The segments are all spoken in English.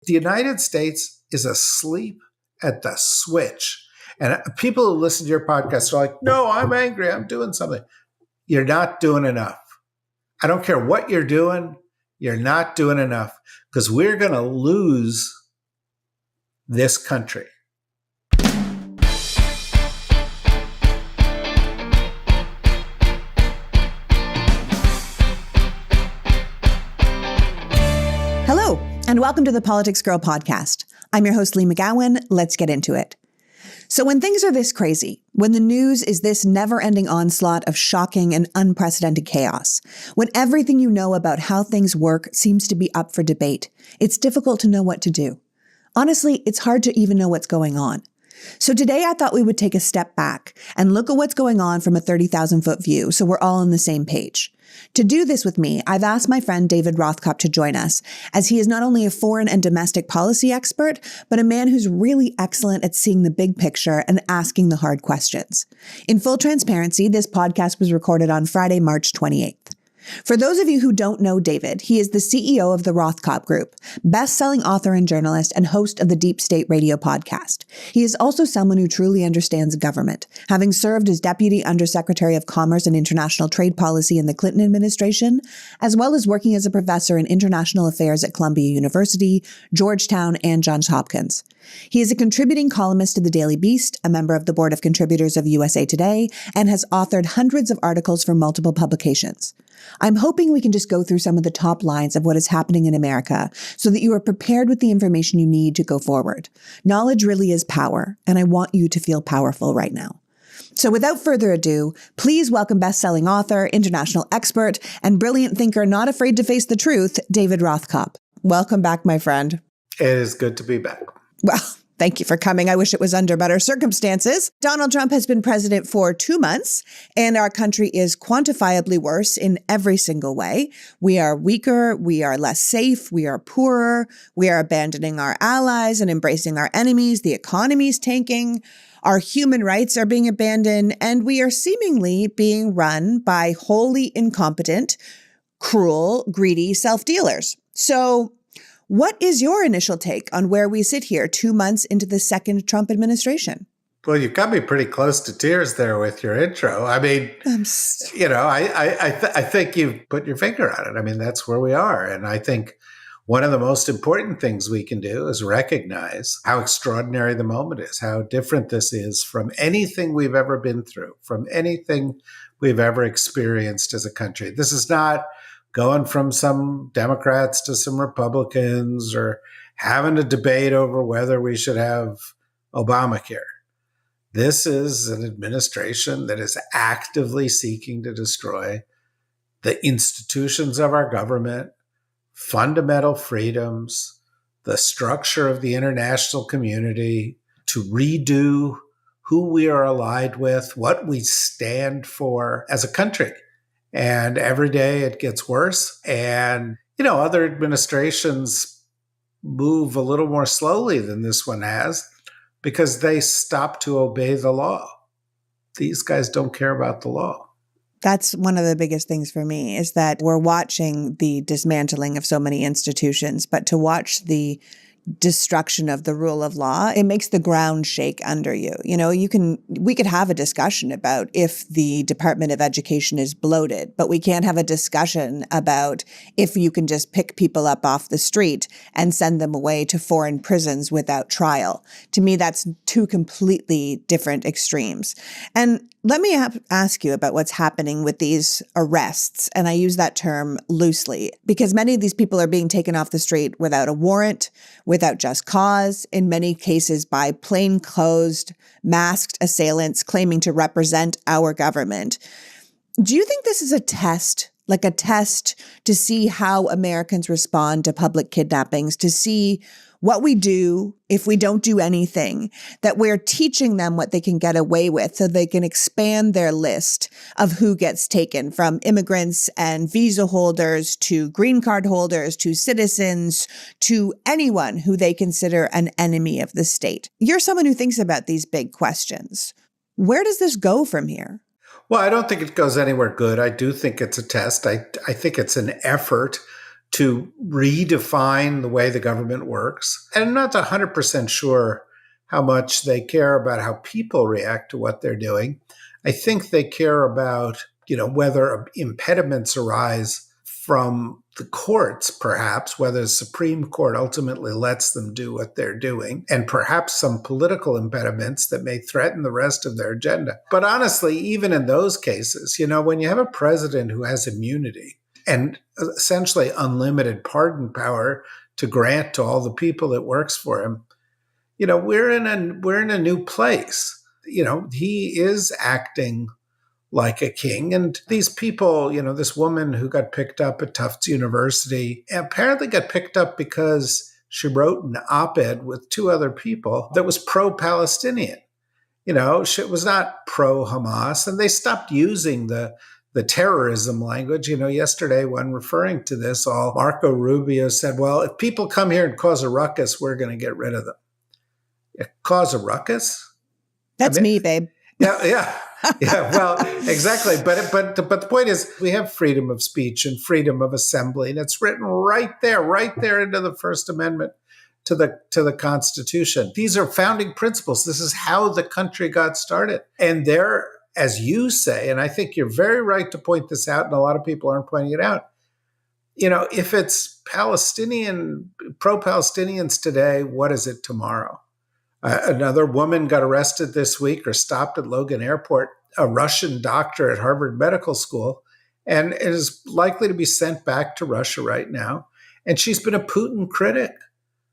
The United States is asleep at the switch. And people who listen to your podcast are like, no, I'm angry. I'm doing something. You're not doing enough. I don't care what you're doing. You're not doing enough because we're going to lose this country. Hello, and welcome to the Politics Girl podcast. I'm your host, Leigh McGowan. Let's get into it. So when things are this crazy, when the news is this never-ending onslaught of shocking and unprecedented chaos, when everything you know about how things work seems to be up for debate, it's difficult to know what to do. Honestly, it's hard to even know what's going on. So today I thought we would take a step back and look at what's going on from a 30,000-foot view so we're all on the same page. To do this with me, I've asked my friend David Rothkopf to join us, as he is not only a foreign and domestic policy expert, but a man who's really excellent at seeing the big picture and asking the hard questions. In full transparency, this podcast was recorded on Friday, March 28th. For those of you who don't know David, he is the CEO of the Rothkopf Group, best-selling author and journalist, and host of the Deep State Radio podcast. He is also someone who truly understands government, having served as Deputy Undersecretary of Commerce and International Trade Policy in the Clinton administration, as well as working as a professor in international affairs at Columbia University, Georgetown, and Johns Hopkins. He is a contributing columnist to the Daily Beast, a member of the board of contributors of USA Today, and has authored hundreds of articles for multiple publications. I'm hoping we can just go through some of the top lines of what is happening in America so that you are prepared with the information you need to go forward. Knowledge really is power, and I want you to feel powerful right now. So without further ado, please welcome best-selling author, international expert, and brilliant thinker not afraid to face the truth, David Rothkopf. Welcome back, my friend. It is good to be back. Well, thank you for coming. I wish it was under better circumstances. Donald Trump has been president for 2 months, and our country is quantifiably worse in every single way. We are weaker, we are less safe, we are poorer, we are abandoning our allies and embracing our enemies, the economy's tanking, our human rights are being abandoned, and we are seemingly being run by wholly incompetent, cruel, greedy self-dealers. So what is your initial take on where we sit here 2 months into the second Trump administration? Well, you got me pretty close to tears there with your intro. I mean, I think you've put your finger on it. I mean, that's where we are. And I think one of the most important things we can do is recognize how extraordinary the moment is, how different this is from anything we've ever been through, from anything we've ever experienced as a country. This is not going from some Democrats to some Republicans or having a debate over whether we should have Obamacare. This is an administration that is actively seeking to destroy the institutions of our government, fundamental freedoms, the structure of the international community, to redo who we are allied with, what we stand for as a country. And every day it gets worse. And, other administrations move a little more slowly than this one has because they stop to obey the law. These guys don't care about the law. That's one of the biggest things for me is that we're watching the dismantling of so many institutions, but to watch the destruction of the rule of law, it makes the ground shake under you. We could have a discussion about if the Department of Education is bloated, but we can't have a discussion about if you can just pick people up off the street and send them away to foreign prisons without trial. To me, that's two completely different extremes. And let me ask you about what's happening with these arrests. And I use that term loosely because many of these people are being taken off the street without a warrant, without just cause, in many cases by plainclothes, masked assailants claiming to represent our government. Do you think this is a test, like a test to see how Americans respond to public kidnappings, to see what we do if we don't do anything, that we're teaching them what they can get away with so they can expand their list of who gets taken, from immigrants and visa holders to green card holders to citizens to anyone who they consider an enemy of the state? You're someone who thinks about these big questions. Where does this go from here? Well, I don't think it goes anywhere good. I do think it's a test. I think it's an effort to redefine the way the government works. And I'm not 100% sure how much they care about how people react to what they're doing. I think they care about, whether impediments arise from the courts, perhaps, whether the Supreme Court ultimately lets them do what they're doing, and perhaps some political impediments that may threaten the rest of their agenda. But honestly, even in those cases, when you have a president who has immunity and essentially unlimited pardon power to grant to all the people that works for him, we're in a new place. He is acting like a king. And these people, this woman who got picked up at Tufts University apparently got picked up because she wrote an op-ed with two other people that was pro-Palestinian. She was not pro-Hamas, and they stopped using the terrorism language. Yesterday when referring to this, Marco Rubio said, well, if people come here and cause a ruckus, we're going to get rid of them. Cause a ruckus? That's me, babe. Yeah. Well, exactly. But the point is, we have freedom of speech and freedom of assembly, and it's written right there into the First Amendment to the Constitution. These are founding principles. This is how the country got started. And there, as you say, and I think you're very right to point this out, and a lot of people aren't pointing it out, if it's pro-Palestinians today, what is it tomorrow? Another woman got arrested this week or stopped at Logan Airport, a Russian doctor at Harvard Medical School, and is likely to be sent back to Russia right now. And she's been a Putin critic.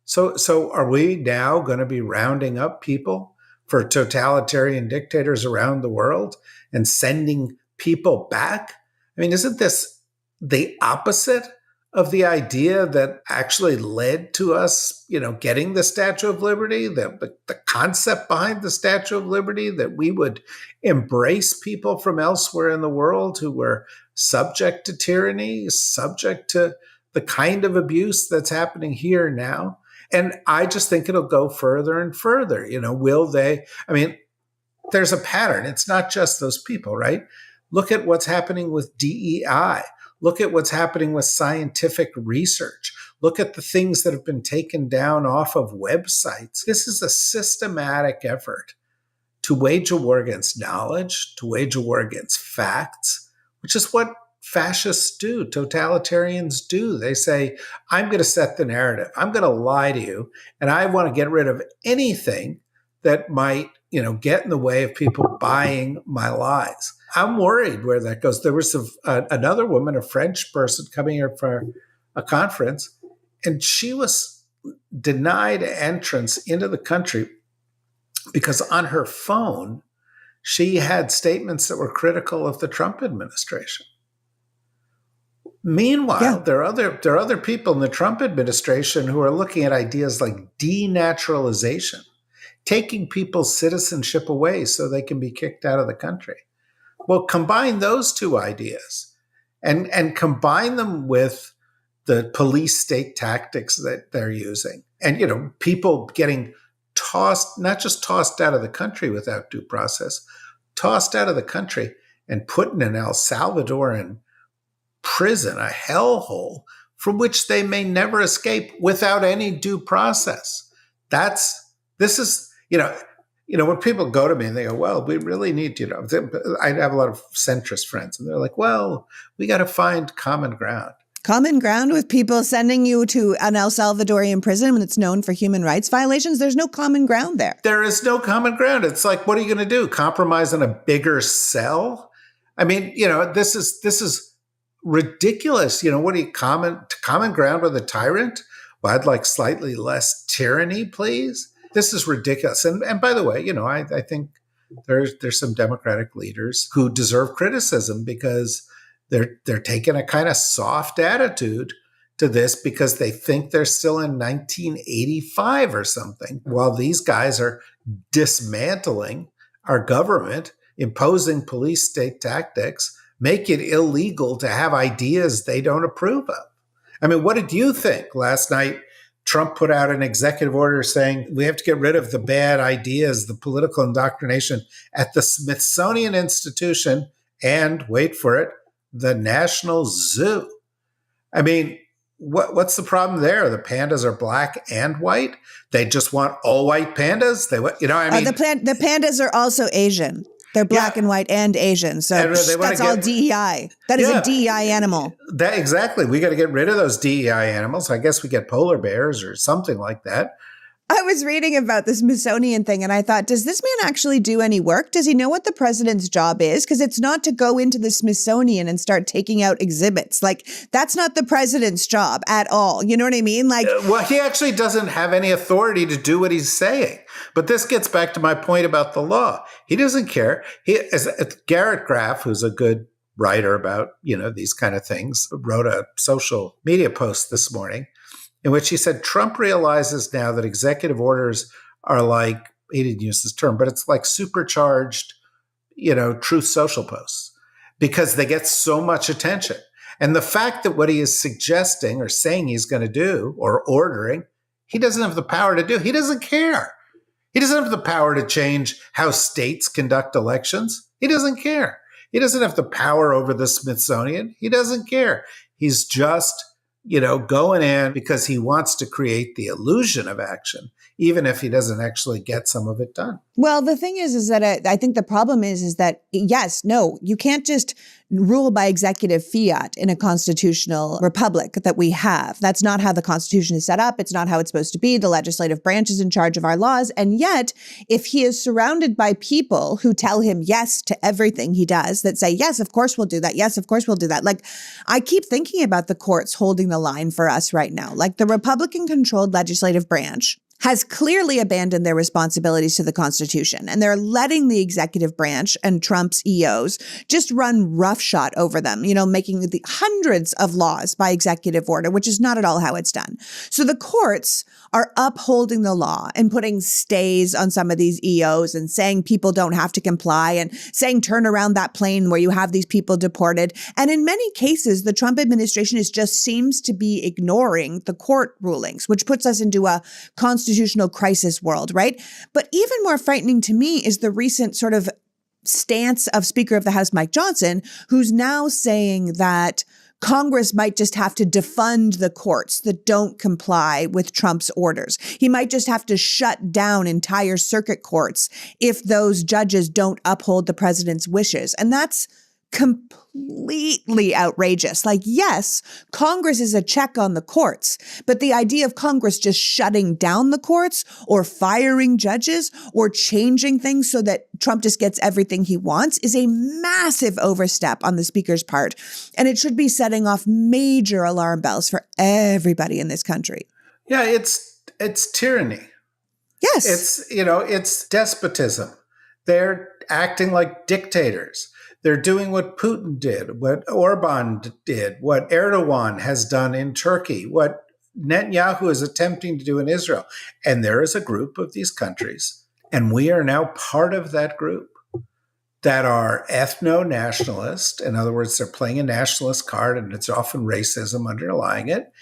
So are we now going to be rounding up people for totalitarian dictators around the world and sending people back? I mean, isn't this the opposite of the idea that actually led to us, getting the Statue of Liberty, the concept behind the Statue of Liberty, that we would embrace people from elsewhere in the world who were subject to tyranny, subject to the kind of abuse that's happening here now? And I just think it'll go further and further. Will they? I mean, there's a pattern. It's not just those people, right? Look at what's happening with DEI. Look at what's happening with scientific research. Look at the things that have been taken down off of websites. This is a systematic effort to wage a war against knowledge, to wage a war against facts, which is what fascists do, totalitarians do. They say, I'm going to set the narrative. I'm going to lie to you, and I want to get rid of anything that might, get in the way of people buying my lies. I'm worried where that goes. There was another woman, a French person, coming here for a conference, and she was denied entrance into the country because on her phone, she had statements that were critical of the Trump administration. Meanwhile, there are other people in the Trump administration who are looking at ideas like denaturalization, taking people's citizenship away so they can be kicked out of the country. Well, combine those two ideas and combine them with the police state tactics that they're using. And, people getting not just tossed out of the country without due process, tossed out of the country and put in an El Salvadoran prison, a hellhole from which they may never escape without any due process. When people go to me and they go, well, we really need, I have a lot of centrist friends and they're like, well, we got to find common ground. Common ground with people sending you to an El Salvadorian prison when it's known for human rights violations? There's no common ground there. There is no common ground. It's like, what are you going to do? Compromise on a bigger cell? I mean, this is ridiculous. What do you common ground with a tyrant? Well, I'd like slightly less tyranny, please. This is ridiculous. And by the way, I think there's some Democratic leaders who deserve criticism because they're taking a kind of soft attitude to this because they think they're still in 1985 or something, while these guys are dismantling our government, imposing police state tactics, make it illegal to have ideas they don't approve of. I mean, what did you think last night? Trump put out an executive order saying we have to get rid of the bad ideas, the political indoctrination at the Smithsonian Institution and, wait for it, the National Zoo. I mean, What's the problem there? The pandas are black and white. They just want all white pandas. The pandas are also Asian. They're black and white and Asian. So that's all DEI. That is a DEI animal. Exactly. We got to get rid of those DEI animals. I guess we get polar bears or something like that. I was reading about the Smithsonian thing and I thought, does this man actually do any work? Does he know what the president's job is? Because it's not to go into the Smithsonian and start taking out exhibits. Like, that's not the president's job at all. You know what I mean? Well, he actually doesn't have any authority to do what he's saying. But this gets back to my point about the law. He doesn't care. Garrett Graff, who's a good writer about, these kind of things, wrote a social media post this morning in which he said Trump realizes now that executive orders are like, he didn't use this term, but it's like supercharged, Truth Social posts because they get so much attention. And the fact that what he is suggesting or saying he's going to do or ordering, he doesn't have the power to do. He doesn't care. He doesn't have the power to change how states conduct elections. He doesn't care. He doesn't have the power over the Smithsonian. He doesn't care. He's just going in because he wants to create the illusion of action, even if he doesn't actually get some of it done. Well, the thing is that I think the problem is that, yes, no, you can't just rule by executive fiat in a constitutional republic that we have. That's not how the Constitution is set up. It's not how it's supposed to be. The legislative branch is in charge of our laws. And yet, if he is surrounded by people who tell him yes to everything he does, that say, yes, of course we'll do that. Yes, of course we'll do that. Like, I keep thinking about the courts holding the line for us right now. Like, the Republican-controlled legislative branch has clearly abandoned their responsibilities to the Constitution, and they're letting the executive branch and Trump's EOs just run roughshod over them, making the hundreds of laws by executive order, which is not at all how it's done. So the courts are upholding the law and putting stays on some of these EOs and saying people don't have to comply and saying turn around that plane where you have these people deported. And in many cases, the Trump administration just seems to be ignoring the court rulings, which puts us into a constitutional crisis world, right? But even more frightening to me is the recent sort of stance of Speaker of the House, Mike Johnson, who's now saying that Congress might just have to defund the courts that don't comply with Trump's orders. He might just have to shut down entire circuit courts if those judges don't uphold the president's wishes. And that's completely outrageous. Like, yes, Congress is a check on the courts, but the idea of Congress just shutting down the courts or firing judges or changing things so that Trump just gets everything he wants is a massive overstep on the speaker's part. And it should be setting off major alarm bells for everybody in this country. Yeah, it's tyranny. Yes. It's despotism. They're acting like dictators. They're doing what Putin did, what Orban did, what Erdogan has done in Turkey, what Netanyahu is attempting to do in Israel. And there is a group of these countries, and we are now part of that group, that are ethno-nationalist. In other words, they're playing a nationalist card, and it's often racism underlying it,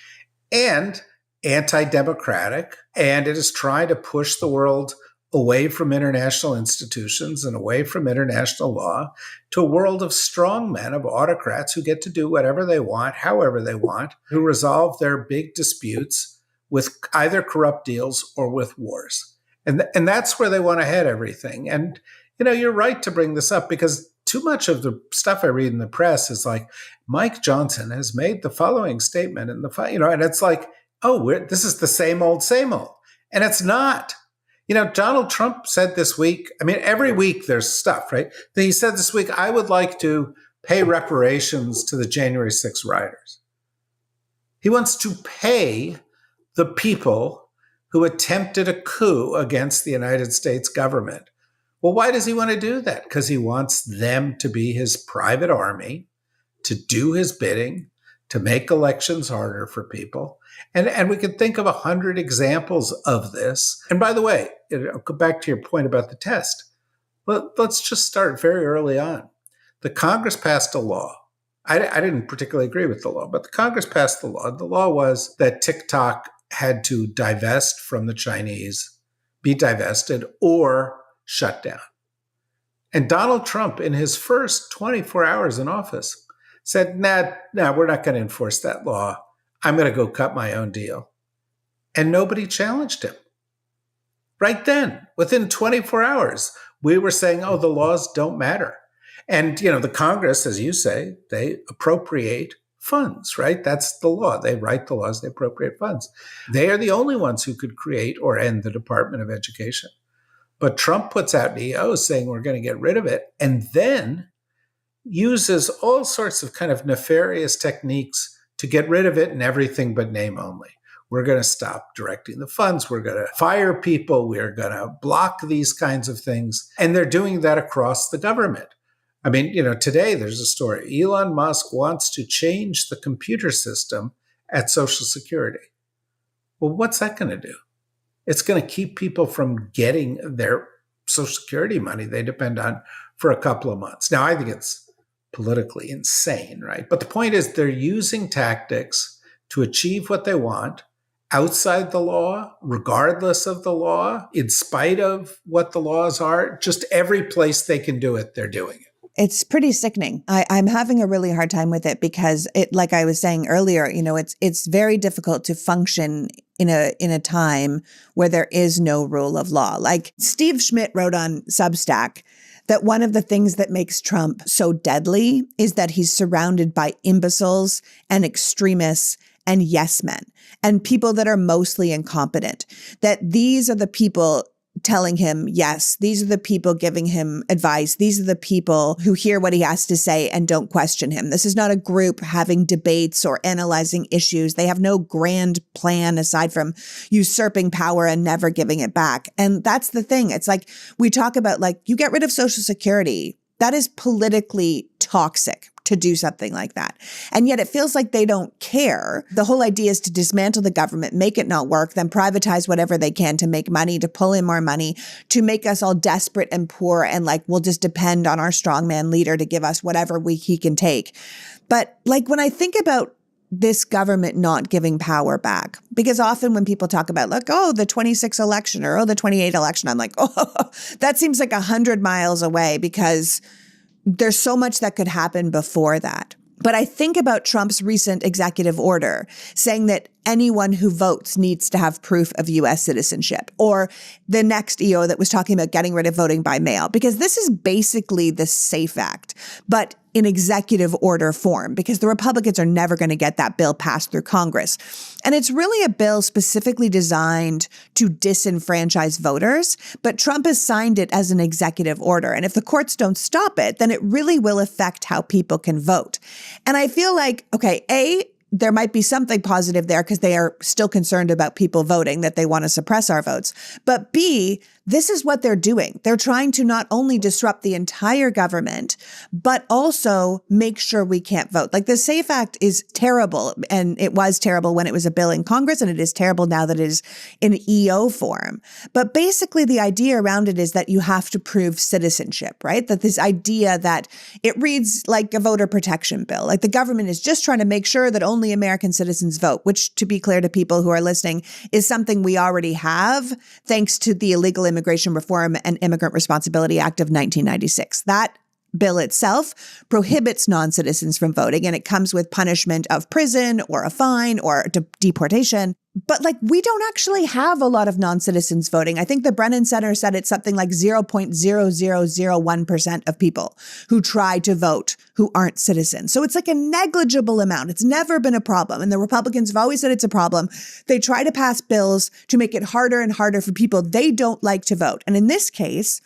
and anti-democratic. And it is trying to push the world away from international institutions and away from international law to a world of strongmen, of autocrats who get to do whatever they want, however they want, who resolve their big disputes with either corrupt deals or with wars. And that's where they want to head everything. And, you're right to bring this up because too much of the stuff I read in the press is like, Mike Johnson has made the following statement and and it's like, this is the same old. And it's not. Donald Trump said this week, every week there's stuff, right? He said this week, I would like to pay reparations to the January 6th rioters. He wants to pay the people who attempted a coup against the United States government. Well, why does he want to do that? Because he wants them to be his private army, to do his bidding, to make elections harder for people. And we can think of 100 examples of this. And by the way, I'll go back to your point about the test. Let's just start very early on. The Congress passed a law. I didn't particularly agree with the law, but the Congress passed the law. The law was that TikTok had to divest from the Chinese, be divested, or shut down. And Donald Trump, in his first 24 hours in office, said, nah, we're not going to enforce that law. I'm going to go cut my own deal. And nobody challenged him. Right then, within 24 hours, we were saying, oh, the laws don't matter. And, the Congress, as you say, they appropriate funds, right? That's the law. They write the laws, they appropriate funds. They are the only ones who could create or end the Department of Education. But Trump puts out an EO saying we're going to get rid of it, and then uses all sorts of kind of nefarious techniques to get rid of it in everything but name only. We're going to stop directing the funds. We're going to fire people. We're going to block these kinds of things. And they're doing that across the government. I mean, today there's a story. Elon Musk wants to change the computer system at Social Security. Well, what's that going to do? It's going to keep people from getting their Social Security money they depend on for a couple of months. Now, I think it's politically insane, right? But the point is they're using tactics to achieve what they want outside the law, regardless of the law, in spite of what the laws are. Just every place they can do it, they're doing it. It's pretty sickening. I'm having a really hard time with it because like I was saying earlier, it's very difficult to function in a time where there is no rule of law. Like Steve Schmidt wrote on Substack that one of the things that makes Trump so deadly is that he's surrounded by imbeciles and extremists and yes men and people that are mostly incompetent, that these are the people telling him yes. These are the people giving him advice. These are the people who hear what he has to say and don't question him. This is not a group having debates or analyzing issues. They have no grand plan aside from usurping power and never giving it back. And that's the thing. It's like we talk about, like, you get rid of Social Security. That is politically toxic to do something like that. And yet it feels like they don't care. The whole idea is to dismantle the government, make it not work, then privatize whatever they can to make money, to pull in more money, to make us all desperate and poor. And like, we'll just depend on our strongman leader to give us whatever he can take. But like, when I think about this government not giving power back, because often when people talk about like, oh, the 26 election or the 28 election, I'm like, oh, that seems like 100 miles away because there's so much that could happen before that. But I think about Trump's recent executive order saying that anyone who votes needs to have proof of U.S. citizenship, or the next EO that was talking about getting rid of voting by mail, because this is basically the SAFE Act, but in executive order form, because the Republicans are never going to get that bill passed through Congress. And it's really a bill specifically designed to disenfranchise voters, but Trump has signed it as an executive order. And if the courts don't stop it, then it really will affect how people can vote. And I feel like, okay, there might be something positive there because they are still concerned about people voting, that they want to suppress our votes. But B, this is what they're doing. They're trying to not only disrupt the entire government, but also make sure we can't vote. Like, the SAFE Act is terrible, and it was terrible when it was a bill in Congress, and it is terrible now that it is in EO form. But basically the idea around it is that you have to prove citizenship, right? That this idea that it reads like a voter protection bill, like the government is just trying to make sure that only American citizens vote, which, to be clear to people who are listening, is something we already have thanks to the Illegal Immigration Reform and Immigrant Responsibility Act of 1996. That bill itself prohibits non-citizens from voting, and it comes with punishment of prison or a fine or deportation. But like, we don't actually have a lot of non-citizens voting. I think the Brennan Center said it's something like 0.0001% of people who try to vote who aren't citizens. So it's like a negligible amount. It's never been a problem. And the Republicans have always said it's a problem. They try to pass bills to make it harder and harder for people they don't like to vote. And in this case,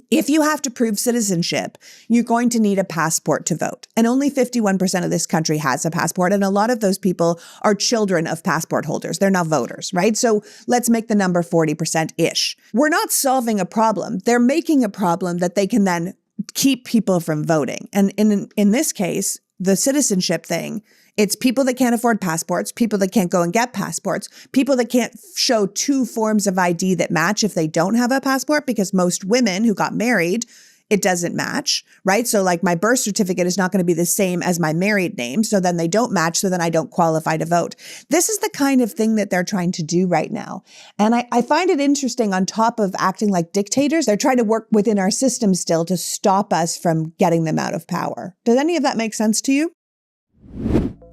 if you have to prove citizenship, you're going to need a passport to vote. And only 51% of this country has a passport. And a lot of those people are children of passport holders. They're not voters, right? So let's make the number 40%-ish. We're not solving a problem. They're making a problem that they can then keep people from voting. And in this case, the citizenship thing, it's people that can't afford passports, people that can't go and get passports, people that can't show two forms of ID that match if they don't have a passport, because most women who got married, it doesn't match, right? So like, my birth certificate is not going to be the same as my married name. So then they don't match. So then I don't qualify to vote. This is the kind of thing that they're trying to do right now. And I find it interesting, on top of acting like dictators, they're trying to work within our system still to stop us from getting them out of power. Does any of that make sense to you?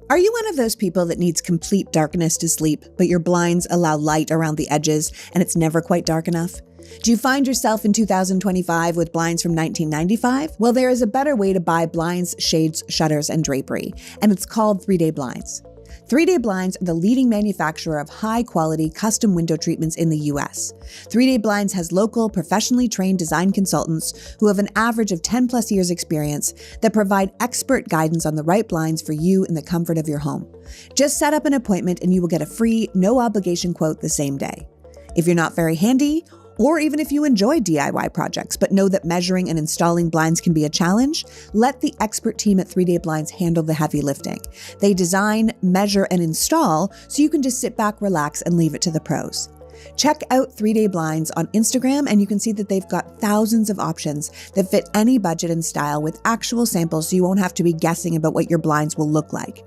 Are you one of those people that needs complete darkness to sleep, but your blinds allow light around the edges and it's never quite dark enough? Do you find yourself in 2025 with blinds from 1995? Well, there is a better way to buy blinds, shades, shutters, and drapery, and it's called 3-Day Blinds. 3-Day Blinds are the leading manufacturer of high-quality custom window treatments in the U.S. 3-Day Blinds has local, professionally trained design consultants who have an average of 10-plus years experience that provide expert guidance on the right blinds for you in the comfort of your home. Just set up an appointment and you will get a free, no-obligation quote the same day. If you're not very handy, or even if you enjoy DIY projects but know that measuring and installing blinds can be a challenge, let the expert team at 3-Day Blinds handle the heavy lifting. They design, measure, and install so you can just sit back, relax, and leave it to the pros. Check out 3-Day Blinds on Instagram and you can see that they've got thousands of options that fit any budget and style with actual samples so you won't have to be guessing about what your blinds will look like.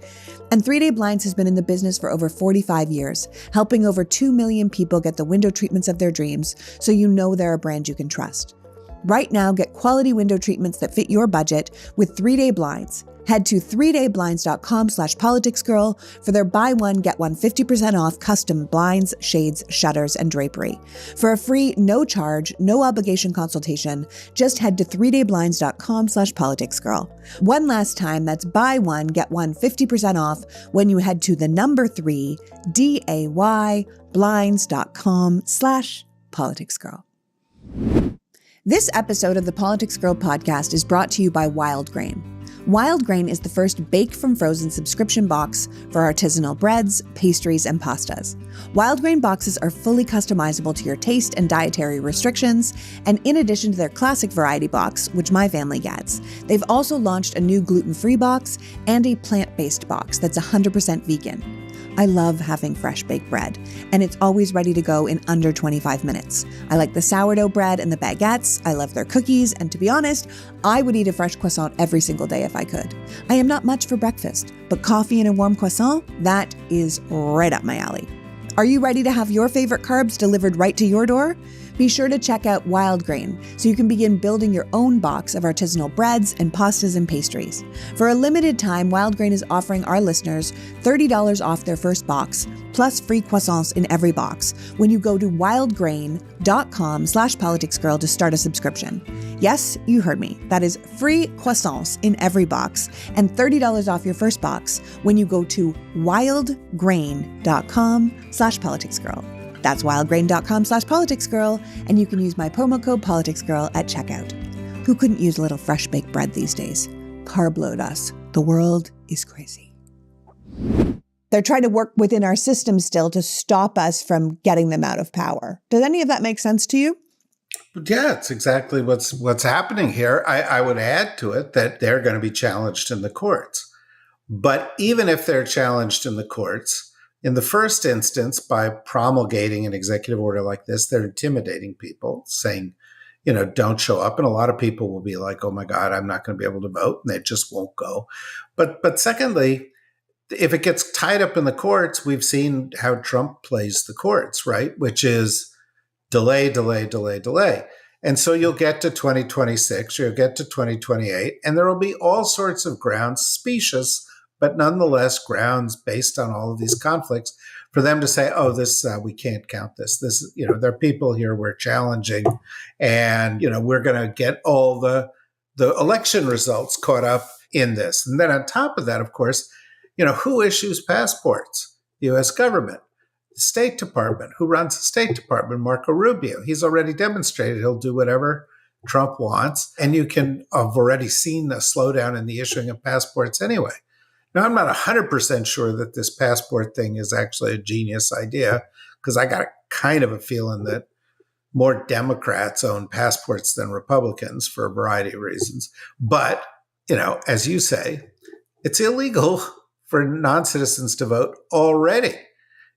And 3-Day Blinds has been in the business for over 45 years, helping over 2 million people get the window treatments of their dreams, so you know they're a brand you can trust. Right now, get quality window treatments that fit your budget with 3-Day Blinds. Head to 3dayblinds.com/politicsgirl for their buy one, get one 50% off custom blinds, shades, shutters, and drapery. For a free, no charge, no obligation consultation, just head to 3dayblinds.com/politicsgirl. One last time, that's buy one, get one 50% off when you head to the number 3, DAY, blinds.com/politicsgirl. This episode of the Politics Girl podcast is brought to you by Wild Grain. Wild Grain is the first bake from frozen subscription box for artisanal breads, pastries, and pastas. Wild Grain boxes are fully customizable to your taste and dietary restrictions, and in addition to their classic variety box, which my family gets, they've also launched a new gluten-free box and a plant-based box that's 100% vegan. I love having fresh baked bread, and it's always ready to go in under 25 minutes. I like the sourdough bread and the baguettes. I love their cookies, and to be honest, I would eat a fresh croissant every single day if I could. I am not much for breakfast, but coffee and a warm croissant, that is right up my alley. Are you ready to have your favorite carbs delivered right to your door? Be sure to check out Wild Grain so you can begin building your own box of artisanal breads and pastas and pastries. For a limited time, Wild Grain is offering our listeners $30 off their first box, plus free croissants in every box when you go to wildgrain.com/politicsgirl to start a subscription. Yes, you heard me. That is free croissants in every box and $30 off your first box when you go to wildgrain.com/politicsgirl. That's wildgrain.com/politicsgirl, and you can use my promo code politicsgirl at checkout. Who couldn't use a little fresh baked bread these days? Carb load us. The world is crazy. They're trying to work within our system still to stop us from getting them out of power. Does any of that make sense to you? Yeah, it's exactly what's happening here. I would add to it that they're going to be challenged in the courts. But even if they're challenged in the courts, in the first instance, by promulgating an executive order like this, they're intimidating people, saying, don't show up. And a lot of people will be like, oh my God, I'm not going to be able to vote. And they just won't go. But secondly, if it gets tied up in the courts, we've seen how Trump plays the courts, right? Which is delay, delay, delay, delay. And so you'll get to 2026, you'll get to 2028, and there will be all sorts of grounds, specious, but nonetheless grounds based on all of these conflicts for them to say, oh, this, we can't count this. This, there are people here we're challenging, and, we're going to get all the election results caught up in this. And then on top of that, of course, who issues passports? The U.S. government. The State Department. Who runs the State Department? Marco Rubio. He's already demonstrated he'll do whatever Trump wants. And you can have already seen a slowdown in the issuing of passports anyway. Now, I'm not 100% sure that this passport thing is actually a genius idea, because I got kind of a feeling that more Democrats own passports than Republicans for a variety of reasons. But, as you say, it's illegal for non-citizens to vote already.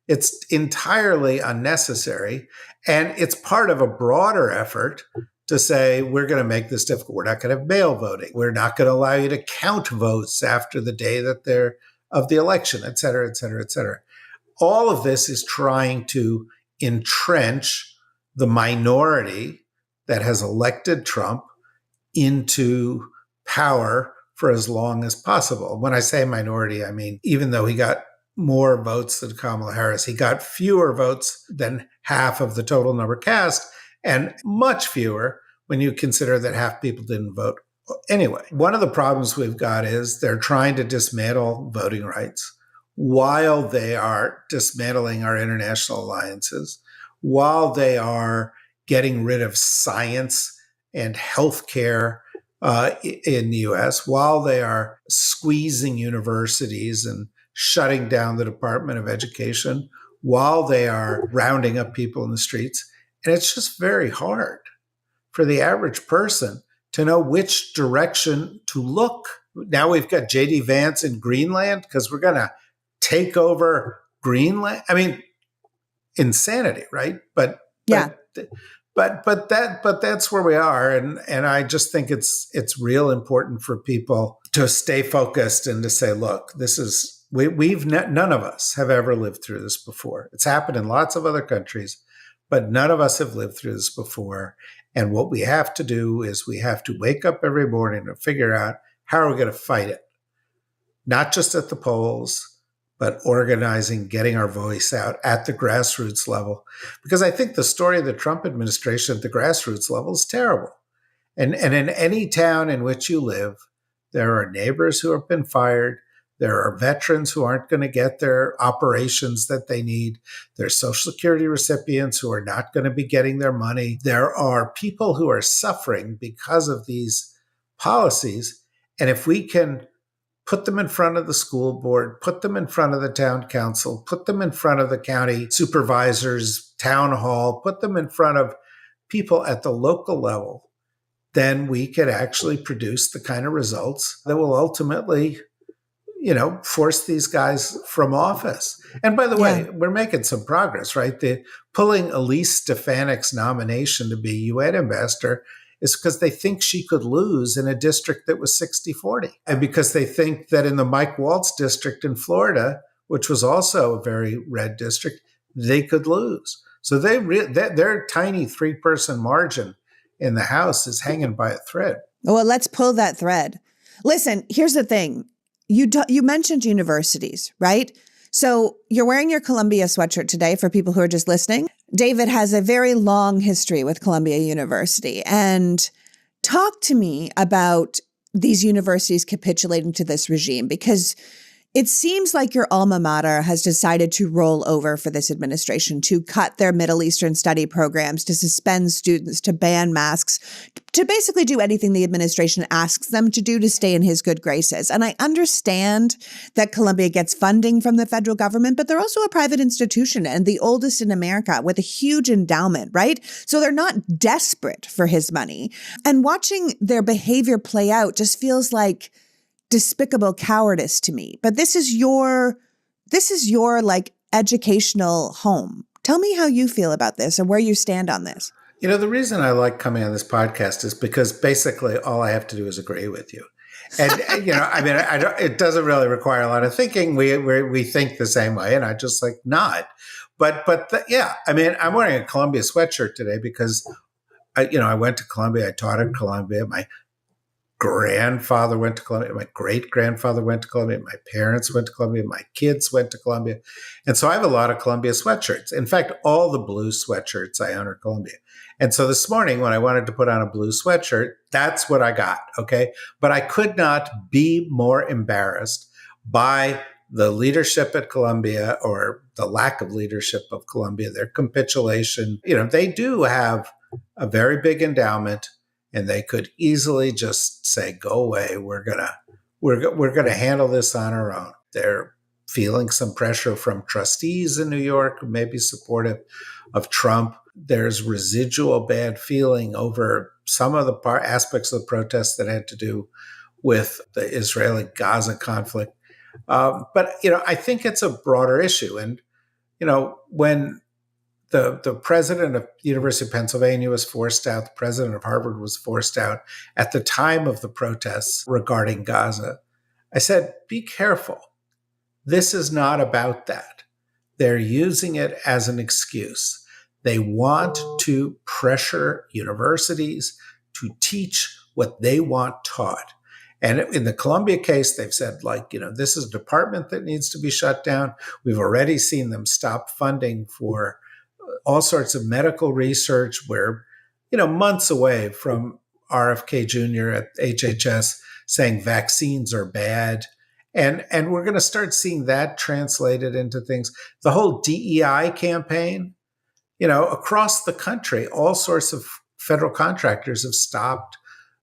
It's entirely unnecessary, and it's part of a broader effort to say, we're going to make this difficult. We're not going to have mail voting. We're not going to allow you to count votes after the day that they're of the election, et cetera, et cetera, et cetera. All of this is trying to entrench the minority that has elected Trump into power for as long as possible. When I say minority, I mean, even though he got more votes than Kamala Harris, he got fewer votes than half of the total number cast, and much fewer when you consider that half people didn't vote anyway. One of the problems we've got is they're trying to dismantle voting rights while they are dismantling our international alliances, while they are getting rid of science and healthcare in the US, while they are squeezing universities and shutting down the Department of Education, while they are rounding up people in the streets. And it's just very hard for the average person to know which direction to look. Now we've got J.D. Vance in Greenland because we're going to take over Greenland. I mean, insanity, right? But that's where we are, and I just think it's real important for people to stay focused and to say, look, this is none of us have ever lived through this before. It's happened in lots of other countries, but none of us have lived through this before. And what we have to do is we have to wake up every morning and figure out how are we going to fight it, not just at the polls, but organizing, getting our voice out at the grassroots level. Because I think the story of the Trump administration at the grassroots level is terrible. And in any town in which you live, there are neighbors who have been fired. There are veterans who aren't going to get their operations that they need. There are Social Security recipients who are not going to be getting their money. There are people who are suffering because of these policies. And if we can put them in front of the school board, put them in front of the town council, put them in front of the county supervisors, town hall, put them in front of people at the local level, then we could actually produce the kind of results that will ultimately, force these guys from office. And by the way, we're making some progress, right? Pulling Elise Stefanik's nomination to be UN ambassador is because they think she could lose in a district that was 60-40. And because they think that in the Mike Waltz district in Florida, which was also a very red district, they could lose. So their tiny 3-person margin in the House is hanging by a thread. Well, let's pull that thread. Listen, here's the thing. You mentioned universities, right? So you're wearing your Columbia sweatshirt today for people who are just listening. David has a very long history with Columbia University. And talk to me about these universities capitulating to this regime, because it seems like your alma mater has decided to roll over for this administration, to cut their Middle Eastern study programs, to suspend students, to ban masks, to basically do anything the administration asks them to do to stay in his good graces. And I understand that Columbia gets funding from the federal government, but they're also a private institution and the oldest in America with a huge endowment, right? So they're not desperate for his money. And watching their behavior play out just feels like despicable cowardice to me. But this is your like educational home. Tell me how you feel about this and where you stand on this. The reason I like coming on this podcast is because basically all I have to do is agree with you. And, it doesn't really require a lot of thinking. We think the same way, and I just nod. I'm wearing a Columbia sweatshirt today because I went to Columbia. I taught at Columbia. My grandfather went to Columbia. My great-grandfather went to Columbia. My parents went to Columbia. My kids went to Columbia. And so I have a lot of Columbia sweatshirts. In fact, all the blue sweatshirts I own are Columbia. And so this morning when I wanted to put on a blue sweatshirt, that's what I got, okay? But I could not be more embarrassed by the leadership at Columbia, or the lack of leadership of Columbia, their capitulation. They do have a very big endowment, and they could easily just say, "Go away. We're gonna handle this on our own." They're feeling some pressure from trustees in New York who may be supportive of Trump. There's residual bad feeling over some of the aspects of the protests that had to do with the Israeli-Gaza conflict. But I think it's a broader issue. And when the president of the University of Pennsylvania was forced out, the president of Harvard was forced out at the time of the protests regarding Gaza, I said, be careful. This is not about that. They're using it as an excuse. They want to pressure universities to teach what they want taught. And in the Columbia case, they've said, like, this is a department that needs to be shut down. We've already seen them stop funding for all sorts of medical research. We're, months away from RFK Jr. at HHS saying vaccines are bad. And we're going to start seeing that translated into things. The whole DEI campaign, across the country, all sorts of federal contractors have stopped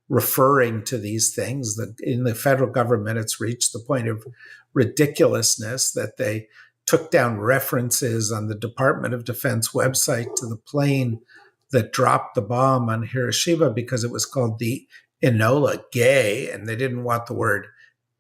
referring to these things. That in the federal government, it's reached the point of ridiculousness that they took down references on the Department of Defense website to the plane that dropped the bomb on Hiroshima because it was called the Enola Gay, and they didn't want the word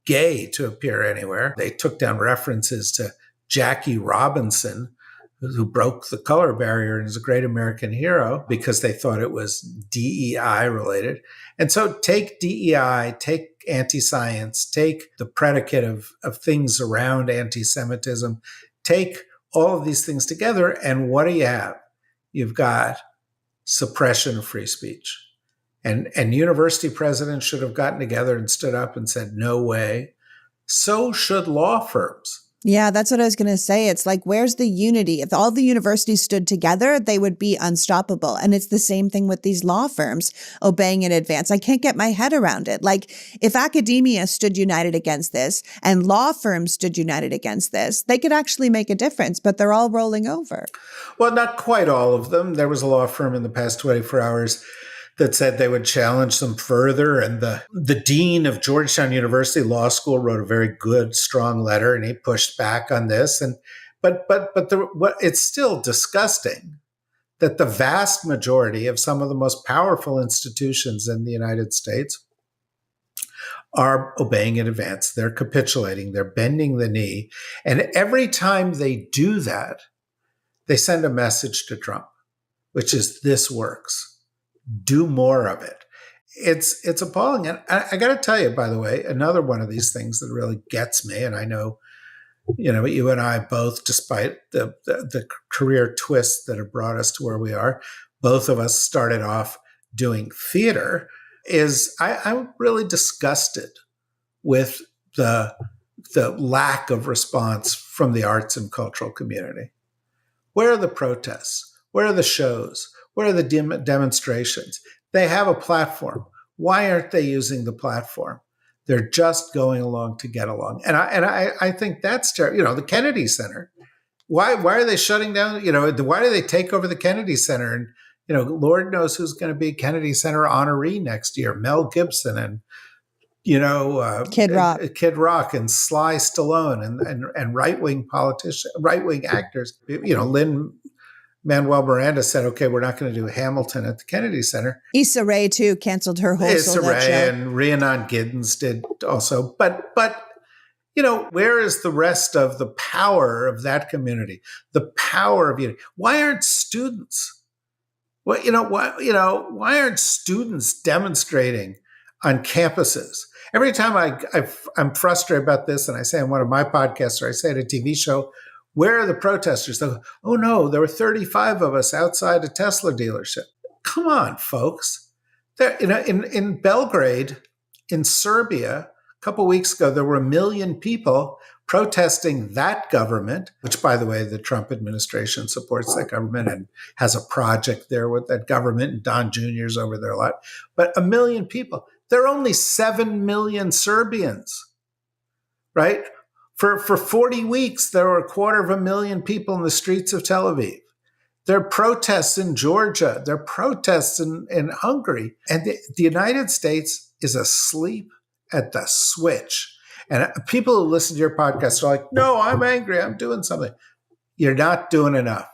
gay to appear anywhere. They took down references to Jackie Robinson, who broke the color barrier and is a great American hero, because they thought it was DEI related. And so take DEI, take anti-science, take the predicate of things around anti-Semitism, take all of these things together, and what do you have? You've got suppression of free speech. And university presidents should have gotten together and stood up and said, no way. So should law firms. Yeah, that's what I was going to say. It's like, where's the unity? If all the universities stood together, they would be unstoppable. And it's the same thing with these law firms obeying in advance. I can't get my head around it. Like, if academia stood united against this and law firms stood united against this, they could actually make a difference, but they're all rolling over. Well, not quite all of them. There was a law firm in the past 24 hours that said they would challenge them further. And the dean of Georgetown University Law School wrote a very good, strong letter, and he pushed back on this. But it's still disgusting that the vast majority of some of the most powerful institutions in the United States are obeying in advance. They're capitulating. They're bending the knee. And every time they do that, they send a message to Trump, which is, this works. Do more of it. It's appalling. And I got to tell you, by the way, another one of these things that really gets me, and I know, you and I both, despite the career twists that have brought us to where we are, both of us started off doing theater, is I'm really disgusted with the lack of response from the arts and cultural community. Where are the protests? Where are the shows? Where are the demonstrations? They have a platform. Why aren't they using the platform? They're just going along to get along. And I think that's terrible. The Kennedy Center. Why are they shutting down? Why do they take over the Kennedy Center? And, Lord knows who's going to be Kennedy Center honoree next year. Mel Gibson and, Kid Rock and Sly Stallone and right-wing politicians, right-wing actors. Lin-Manuel Miranda said, okay, we're not going to do Hamilton at the Kennedy Center. Issa Rae, too, canceled her whole Issa Rae and Rhiannon Giddens did also. But where is the rest of the power of that community? The power of unity? Why aren't students? Why aren't students demonstrating on campuses? Every time I'm frustrated about this, and I say on one of my podcasts or I say at a TV show, where are the protesters? They go, oh no, there were 35 of us outside a Tesla dealership. Come on, folks. In Belgrade, in Serbia, a couple of weeks ago, there were 1 million people protesting that government, which, by the way, the Trump administration supports that government and has a project there with that government, and Don Jr.'s over there a lot. But 1 million people. There are only 7 million Serbians, right? For 40 weeks, there were 250,000 people in the streets of Tel Aviv. There are protests in Georgia. There are protests in Hungary. And the United States is asleep at the switch. And people who listen to your podcast are like, no, I'm angry. I'm doing something. You're not doing enough.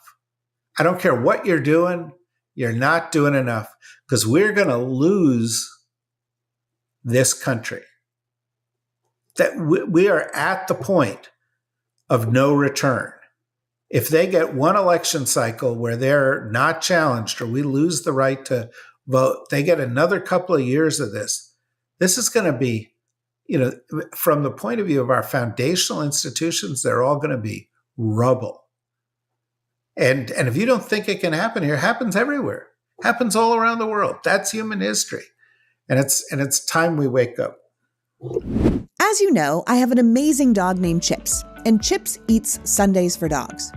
I don't care what you're doing. You're not doing enough, because we're going to lose this country. That we are at the point of no return. If they get one election cycle where they're not challenged or we lose the right to vote, they get another couple of years of this. This is going to be, from the point of view of our foundational institutions, they're all going to be rubble. And if you don't think it can happen here, it happens everywhere. It happens all around the world. That's human history. And it's time we wake up. As you know, I have an amazing dog named Chips, and Chips eats Sundays for dogs.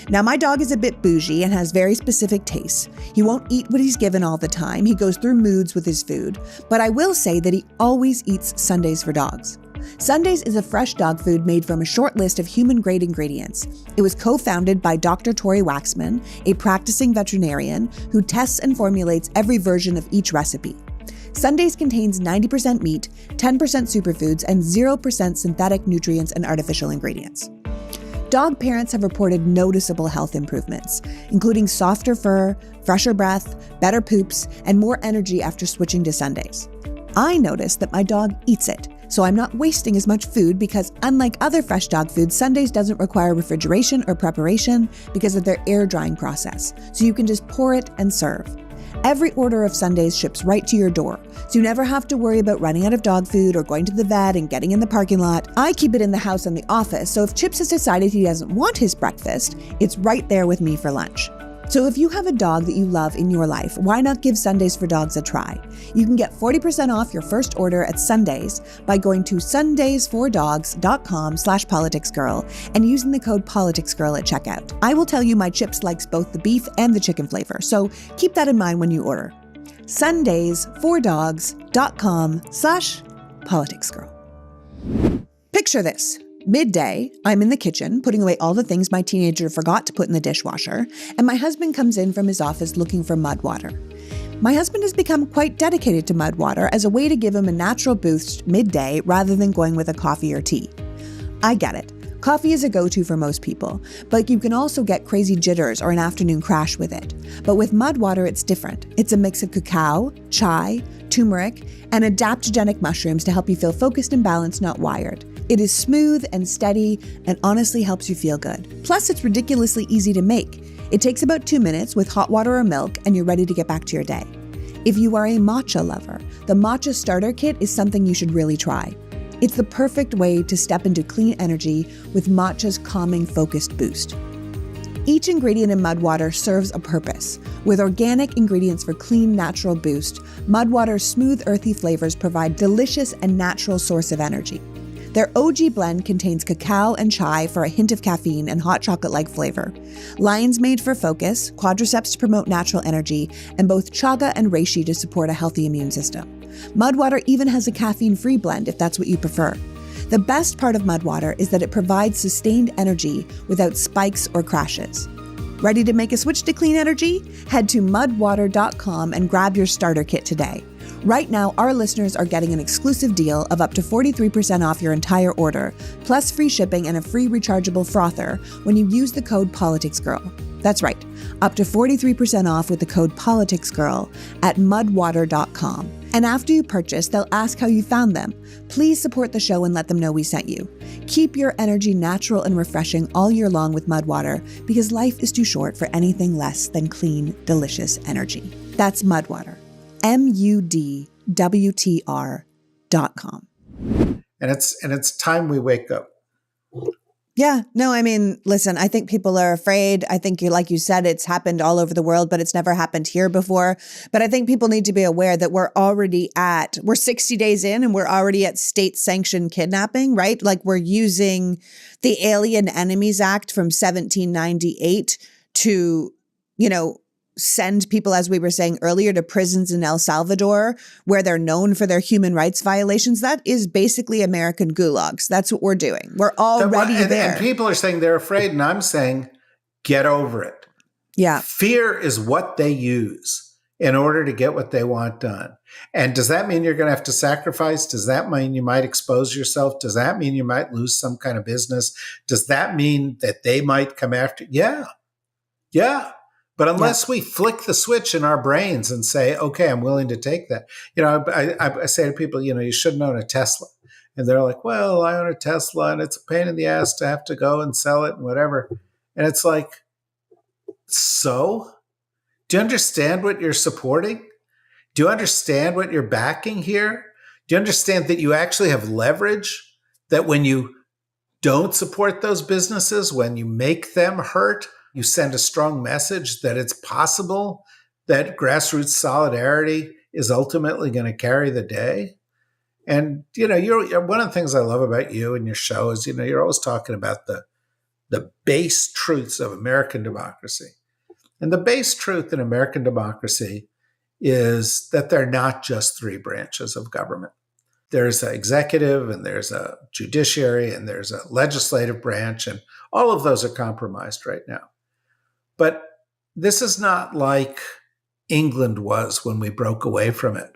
Now, my dog is a bit bougie and has very specific tastes. He won't eat what he's given all the time. He goes through moods with his food. But I will say that he always eats Sundays for dogs. Sundays is a fresh dog food made from a short list of human-grade ingredients. It was co-founded by Dr. Tori Waxman, a practicing veterinarian who tests and formulates every version of each recipe. Sundays contains 90% meat, 10% superfoods, and 0% synthetic nutrients and artificial ingredients. Dog parents have reported noticeable health improvements, including softer fur, fresher breath, better poops, and more energy after switching to Sundays. I noticed that my dog eats it, so I'm not wasting as much food because unlike other fresh dog foods, Sundays doesn't require refrigeration or preparation because of their air drying process, so you can just pour it and serve. Every order of Sundays ships right to your door, so you never have to worry about running out of dog food or going to the vet and getting in the parking lot. I keep it in the house and the office, so if Chips has decided he doesn't want his breakfast, it's right there with me for lunch. So if you have a dog that you love in your life, why not give Sundays for Dogs a try? You can get 40% off your first order at Sundays by going to sundaysfordogs.com/politicsgirl and using the code politicsgirl at checkout. I will tell you my Chips likes both the beef and the chicken flavor, so keep that in mind when you order. sundaysfordogs.com/politicsgirl. Picture this. Midday, I'm in the kitchen, putting away all the things my teenager forgot to put in the dishwasher, and my husband comes in from his office looking for mud water. My husband has become quite dedicated to mud water as a way to give him a natural boost midday rather than going with a coffee or tea. I get it. Coffee is a go-to for most people, but you can also get crazy jitters or an afternoon crash with it. But with mud water, it's different. It's a mix of cacao, chai, turmeric, and adaptogenic mushrooms to help you feel focused and balanced, not wired. It is smooth and steady and honestly helps you feel good. Plus, it's ridiculously easy to make. It takes about 2 minutes with hot water or milk and you're ready to get back to your day. If you are a matcha lover, the matcha starter kit is something you should really try. It's the perfect way to step into clean energy with matcha's calming, focused boost. Each ingredient in mud water serves a purpose. With organic ingredients for clean, natural boost, mud water's smooth, earthy flavors provide delicious and natural source of energy. Their OG blend contains cacao and chai for a hint of caffeine and hot chocolate-like flavor, lion's mane for focus, quadriceps to promote natural energy, and both chaga and reishi to support a healthy immune system. Mud water even has a caffeine-free blend if that's what you prefer. The best part of mud water is that it provides sustained energy without spikes or crashes. Ready to make a switch to clean energy? Head to mudwater.com and grab your starter kit today. Right now, our listeners are getting an exclusive deal of up to 43% off your entire order, plus free shipping and a free rechargeable frother when you use the code PoliticsGirl. That's right, up to 43% off with the code PoliticsGirl at mudwater.com. And after you purchase, they'll ask how you found them. Please support the show and let them know we sent you. Keep your energy natural and refreshing all year long with Mud Water, because life is too short for anything less than clean, delicious energy. That's Mud Water. MUDWTR.com. And it's time we wake up. Yeah, no, I mean, listen, I think people are afraid. I think like you said, it's happened all over the world, but it's never happened here before. But I think people need to be aware that we're 60 days in and we're already at state sanctioned kidnapping, right? Like we're using the Alien Enemies Act from 1798 to, send people, as we were saying earlier, to prisons in El Salvador, where they're known for their human rights violations. That is basically American gulags. That's what we're doing. We're already there. And people are saying they're afraid, and I'm saying, get over it. Yeah. Fear is what they use in order to get what they want done. And does that mean you're going to have to sacrifice? Does that mean you might expose yourself? Does that mean you might lose some kind of business? Does that mean that they might come after you? Yeah. But unless we flick the switch in our brains and say, okay, I'm willing to take that. I say to people, you shouldn't own a Tesla. And they're like, well, I own a Tesla and it's a pain in the ass to have to go and sell it and whatever. And it's like, so? Do you understand what you're supporting? Do you understand what you're backing here? Do you understand that you actually have leverage? That when you don't support those businesses, when you make them hurt, you send a strong message that it's possible that grassroots solidarity is ultimately going to carry the day. And, you're one of the things I love about you and your show is, you're always talking about the base truths of American democracy. And the base truth in American democracy is that they're not just three branches of government. There's an executive and there's a judiciary and there's a legislative branch, and all of those are compromised right now. But this is not like England was when we broke away from it,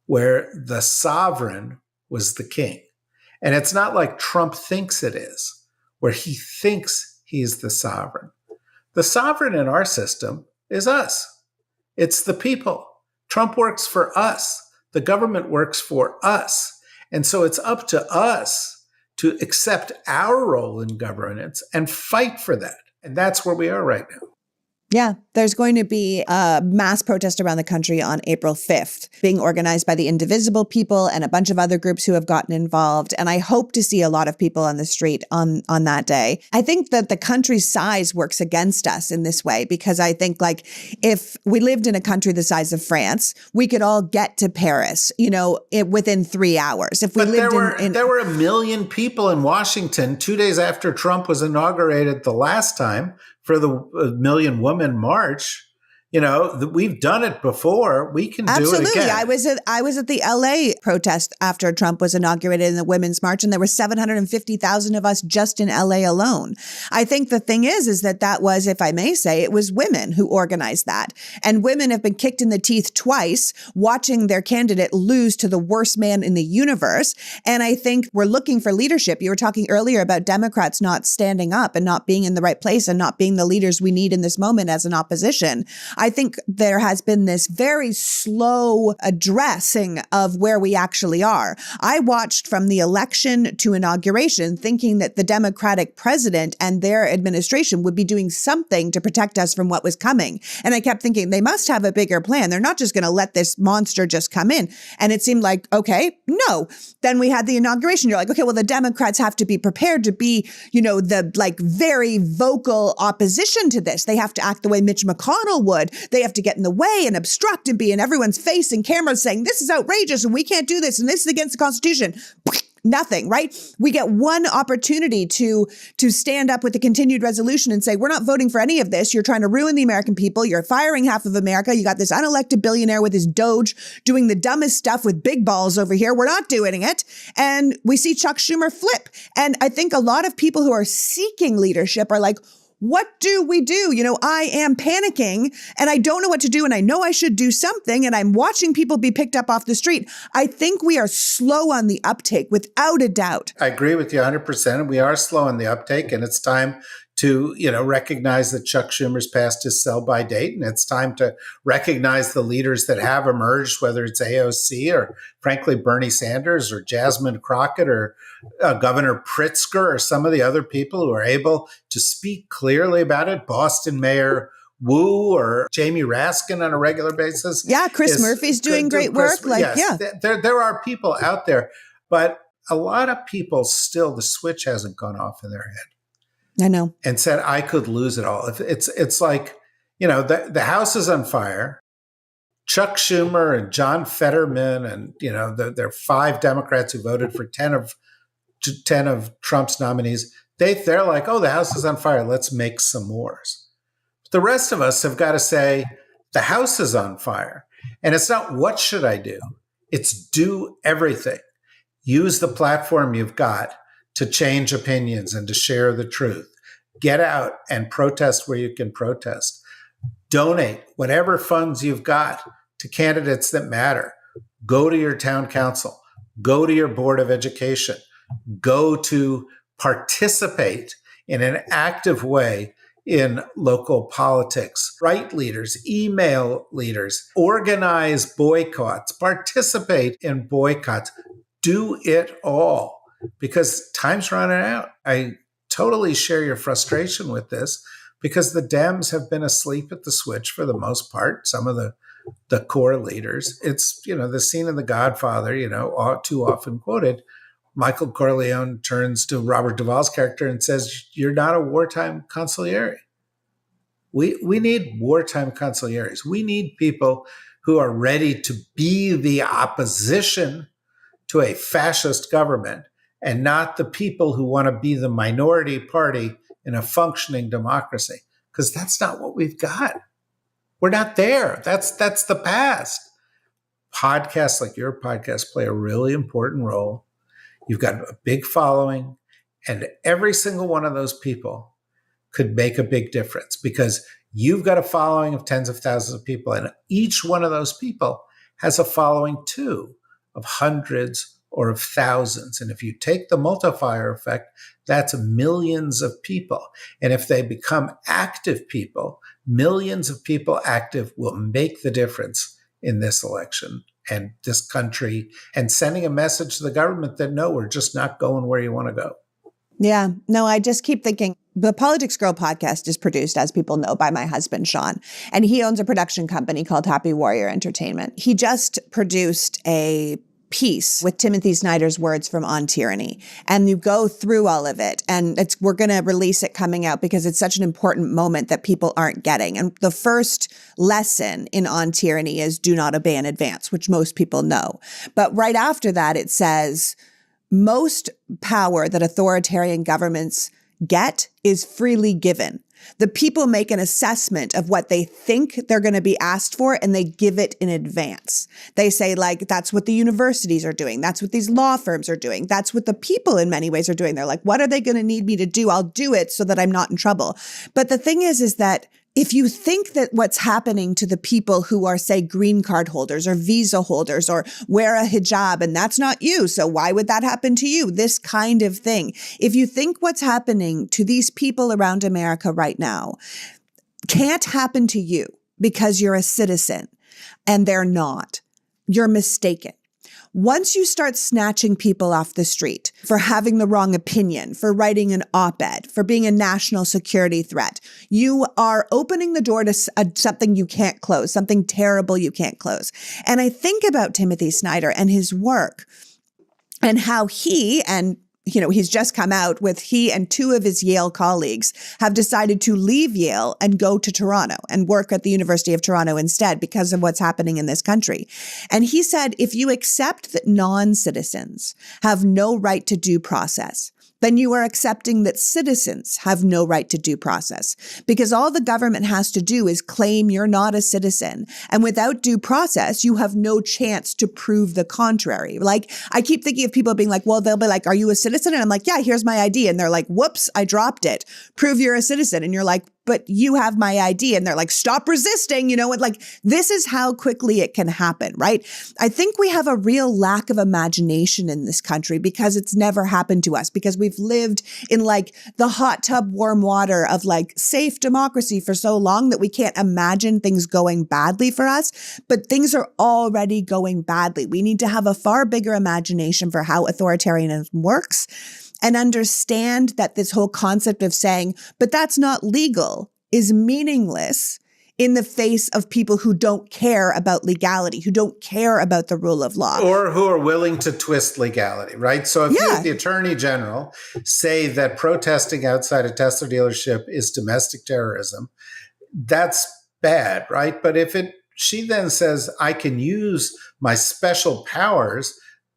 where the sovereign was the king. And it's not like Trump thinks it is, where he thinks he's the sovereign. The sovereign in our system is us. It's the people. Trump works for us. The government works for us. And so it's up to us to accept our role in governance and fight for that. And that's where we are right now. Yeah, there's going to be a mass protest around the country on April 5th, being organized by the Indivisible people and a bunch of other groups who have gotten involved. And I hope to see a lot of people on the street on that day. I think that the country's size works against us in this way, because I think like if we lived in a country the size of France, we could all get to Paris, within 3 hours. If we lived there were 1 million people in Washington 2 days after Trump was inaugurated the last time for the Million Women March. We've done it before. We can do it again. Absolutely. I was at the LA protest after Trump was inaugurated in the Women's March, and there were 750,000 of us just in LA alone. I think the thing is that was, if I may say, it was women who organized that. And women have been kicked in the teeth twice watching their candidate lose to the worst man in the universe. And I think we're looking for leadership. You were talking earlier about Democrats not standing up and not being in the right place and not being the leaders we need in this moment as an opposition. I think there has been this very slow addressing of where we actually are. I watched from the election to inauguration thinking that the Democratic president and their administration would be doing something to protect us from what was coming. And I kept thinking they must have a bigger plan. They're not just going to let this monster just come in. And it seemed like, okay, no. Then we had the inauguration. You're like, okay, well, the Democrats have to be prepared to be, the very vocal opposition to this. They have to act the way Mitch McConnell would. They have to get in the way and obstruct and be in everyone's face and cameras saying, this is outrageous and we can't do this and this is against the Constitution. Nothing, right? We get one opportunity to stand up with a continued resolution and say, we're not voting for any of this. You're trying to ruin the American people. You're firing half of America. You got this unelected billionaire with his Doge doing the dumbest stuff with big balls over here. We're not doing it. And we see Chuck Schumer flip. And I think a lot of people who are seeking leadership are like, what do we do? I am panicking and I don't know what to do. And I know I should do something. And I'm watching people be picked up off the street. I think we are slow on the uptake without a doubt. I agree with you 100%. We are slow on the uptake, and it's time to, recognize that Chuck Schumer's passed his sell-by date, and it's time to recognize the leaders that have emerged, whether it's AOC or, frankly, Bernie Sanders or Jasmine Crockett or Governor Pritzker or some of the other people who are able to speak clearly about it. Boston Mayor Wu or Jamie Raskin on a regular basis. Yeah, Chris Murphy's doing great work. There are people out there, but a lot of people still, the switch hasn't gone off in their head. I know. And said, I could lose it all. It's like, the house is on fire. Chuck Schumer and John Fetterman and, there are 5 Democrats who voted for 10 of Trump's nominees. They're like, oh, the house is on fire. Let's make some wars. The rest of us have got to say, the house is on fire. And it's not what should I do? It's do everything. Use the platform you've got to change opinions and to share the truth. Get out and protest where you can protest. Donate whatever funds you've got to candidates that matter. Go to your town council. Go to your board of education. Go to participate in an active way in local politics. Write leaders, email leaders, organize boycotts, participate in boycotts. Do it all. Because time's running out. I totally share your frustration with this because the Dems have been asleep at the switch for the most part. Some of the core leaders. It's, the scene in The Godfather, too often quoted. Michael Corleone turns to Robert Duvall's character and says, you're not a wartime consigliere. We need wartime consiglieres. We need people who are ready to be the opposition to a fascist government and not the people who want to be the minority party in a functioning democracy, because that's not what we've got. We're not there. That's the past. Podcasts like your podcast play a really important role. You've got a big following, and every single one of those people could make a big difference because you've got a following of tens of thousands of people, and each one of those people has a following too of hundreds or of thousands. And if you take the multiplier effect, that's millions of people. And if they become active people, millions of people active will make the difference in this election and this country, and sending a message to the government that, no, we're just not going where you want to go. Yeah. No, I just keep thinking the Politics Girl podcast is produced, as people know, by my husband, Sean, and he owns a production company called Happy Warrior Entertainment. He just produced a piece with Timothy Snyder's words from On Tyranny. And you go through all of it, and we're going to release it coming out because it's such an important moment that people aren't getting. And the first lesson in On Tyranny is do not obey in advance, which most people know. But right after that, it says most power that authoritarian governments get is freely given. The people make an assessment of what they think they're going to be asked for, and they give it in advance. They say, like, that's what the universities are doing. That's what these law firms are doing. That's what the people in many ways are doing. They're like, what are they going to need me to do? I'll do it so that I'm not in trouble. But the thing is that if you think that what's happening to the people who are, say, green card holders or visa holders or wear a hijab, and that's not you, so why would that happen to you? This kind of thing. If you think what's happening to these people around America right now can't happen to you because you're a citizen and they're not, you're mistaken. Once you start snatching people off the street for having the wrong opinion, for writing an op-ed, for being a national security threat, you are opening the door to something you can't close, something terrible you can't close. And I think about Timothy Snyder and his work and how he's just come out with he and two of his Yale colleagues have decided to leave Yale and go to Toronto and work at the University of Toronto instead because of what's happening in this country. And he said, if you accept that non-citizens have no right to due process, then you are accepting that citizens have no right to due process, because all the government has to do is claim you're not a citizen. And without due process, you have no chance to prove the contrary. Like, I keep thinking of people being like, well, they'll be like, are you a citizen? And I'm like, yeah, here's my ID. And they're like, whoops, I dropped it. Prove you're a citizen. And you're like, but you have my ID. And they're like, stop resisting. Like, this is how quickly it can happen, right? I think we have a real lack of imagination in this country because it's never happened to us, because we've lived in like the hot tub, warm water of like safe democracy for so long that we can't imagine things going badly for us, but things are already going badly. We need to have a far bigger imagination for how authoritarianism works, and understand that this whole concept of saying, but that's not legal, is meaningless in the face of people who don't care about legality, who don't care about the rule of law. Or who are willing to twist legality, right? So if you, as the Attorney General, say that protesting outside a Tesla dealership is domestic terrorism, that's bad, right? But if she then says, I can use my special powers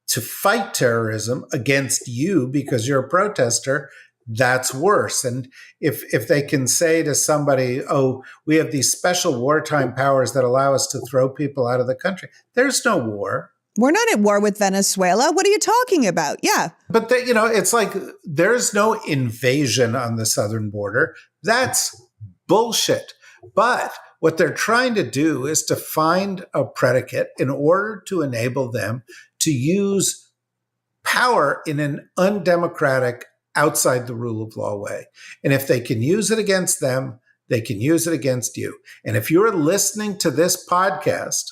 to fight terrorism against you because you're a protester, that's worse. And if they can say to somebody, oh, we have these special wartime powers that allow us to throw people out of the country, there's no war. We're not at war with Venezuela. What are you talking about? Yeah. But, it's like there's no invasion on the southern border. That's bullshit. But what they're trying to do is to find a predicate in order to enable them to use power in an undemocratic, outside the rule of law way. And if they can use it against them, they can use it against you. And if you're listening to this podcast,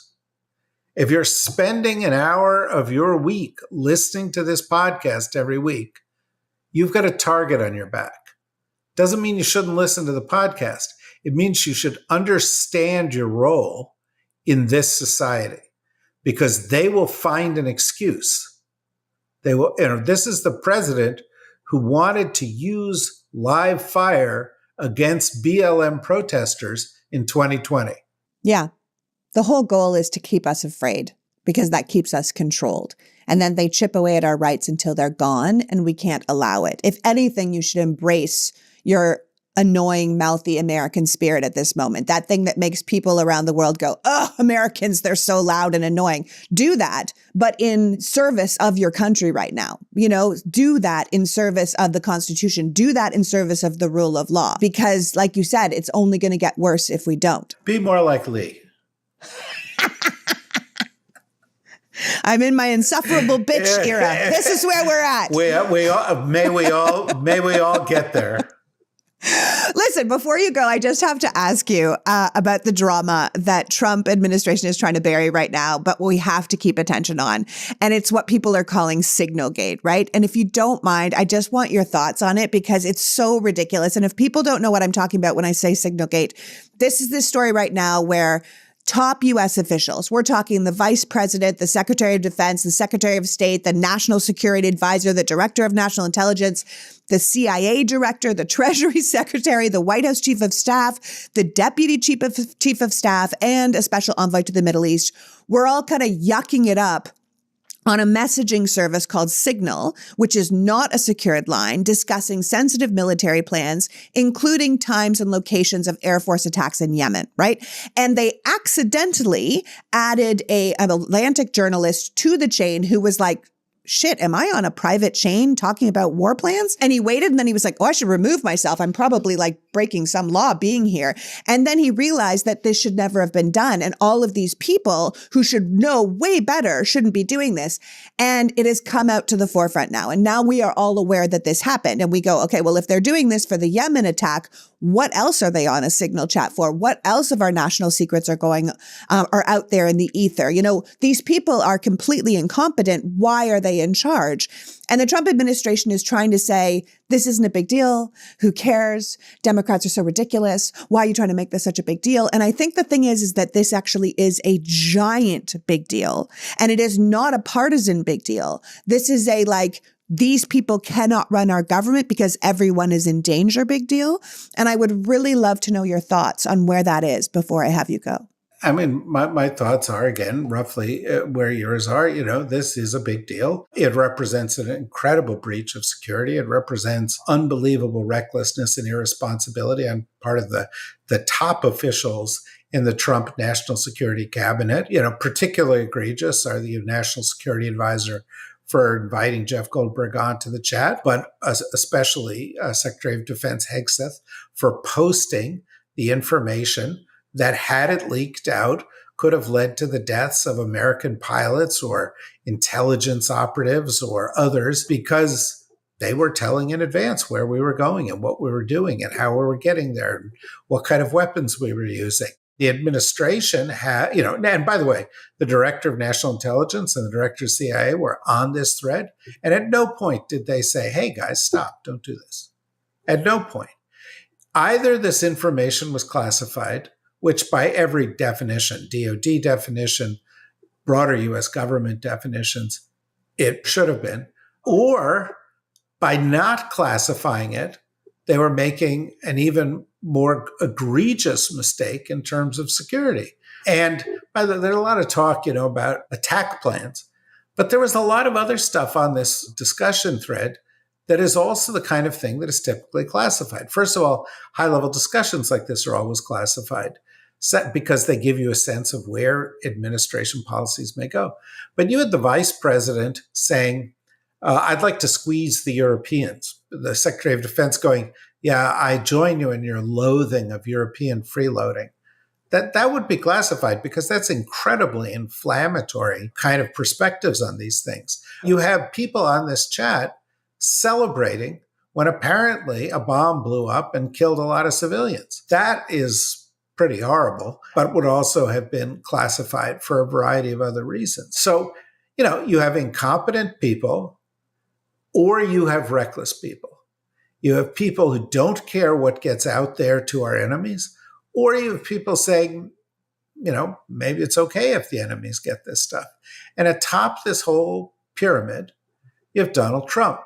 if you're spending an hour of your week listening to this podcast every week, you've got a target on your back. Doesn't mean you shouldn't listen to the podcast. It means you should understand your role in this society, because they will find an excuse. They will, this is the president who wanted to use live fire against BLM protesters in 2020. Yeah. The whole goal is to keep us afraid, because that keeps us controlled. and then they chip away at our rights until they're gone, and we can't allow it. If anything, you should embrace your annoying, mouthy American spirit at this moment. That thing that makes people around the world go, oh, Americans, they're so loud and annoying. Do that, but in service of your country right now. Do that in service of the Constitution. Do that in service of the rule of law. Because like you said, it's only going to get worse if we don't. Be more like Leigh. I'm in my insufferable bitch era. This is where we're at. May we all get there. Listen, before you go, I just have to ask you about the drama that Trump administration is trying to bury right now, but we have to keep attention on. And it's what people are calling Signalgate, right? And if you don't mind, I just want your thoughts on it because it's so ridiculous. And if people don't know what I'm talking about when I say Signalgate, this is this story right now where top U.S. officials, we're talking the vice president, the secretary of defense, the secretary of state, the national security advisor, the director of national intelligence, the CIA director, the treasury secretary, the White House chief of staff, the deputy chief of staff, and a special envoy to the Middle East. We're all kind of yucking it up on a messaging service called Signal, which is not a secured line, discussing sensitive military plans, including times and locations of Air Force attacks in Yemen, right? And they accidentally added an Atlantic journalist to the chain who was like, shit, am I on a private chain talking about war plans? And he waited and then he was like, oh, I should remove myself. I'm probably like breaking some law being here. And then he realized that this should never have been done. And all of these people who should know way better shouldn't be doing this. And it has come out to the forefront now. And now we are all aware that this happened. And we go, okay, well, if they're doing this for the Yemen attack, what else are they on a Signal chat for? What else of our national secrets are out there in the ether? These people are completely incompetent. Why are they in charge? And the Trump administration is trying to say, this isn't a big deal. Who cares? Democrats are so ridiculous. Why are you trying to make this such a big deal? And I think the thing is that this actually is a giant big deal. And it is not a partisan big deal. This is these people cannot run our government because everyone is in danger big deal. And I would really love to know your thoughts on where that is before I have you go. I mean, my thoughts are, again, roughly where yours are. This is a big deal. It represents an incredible breach of security. It represents unbelievable recklessness and irresponsibility on part of the top officials in the Trump National Security Cabinet. Particularly egregious are the National Security Advisor for inviting Jeff Goldberg onto the chat, but especially Secretary of Defense Hegseth for posting the information that, had it leaked out, could have led to the deaths of American pilots or intelligence operatives or others because they were telling in advance where we were going and what we were doing and how we were getting there and what kind of weapons we were using. The administration had, and by the way, the director of national intelligence and the director of CIA were on this thread. And at no point did they say, hey, guys, stop, don't do this. At no point. Either this information was classified, which by every definition, DOD definition, broader US government definitions, it should have been, or by not classifying it, they were making an even more egregious mistake in terms of security. And by the way, there's a lot of talk, about attack plans, but there was a lot of other stuff on this discussion thread that is also the kind of thing that is typically classified. First of all, high-level discussions like this are always classified because they give you a sense of where administration policies may go. But you had the vice president saying, I'd like to squeeze the Europeans. The Secretary of Defense going, yeah, I join you in your loathing of European freeloading. That would be classified because that's incredibly inflammatory kind of perspectives on these things. You have people on this chat celebrating when apparently a bomb blew up and killed a lot of civilians. That is pretty horrible, but would also have been classified for a variety of other reasons. So, you have incompetent people or you have reckless people. You have people who don't care what gets out there to our enemies, or you have people saying, maybe it's okay if the enemies get this stuff. And atop this whole pyramid, you have Donald Trump,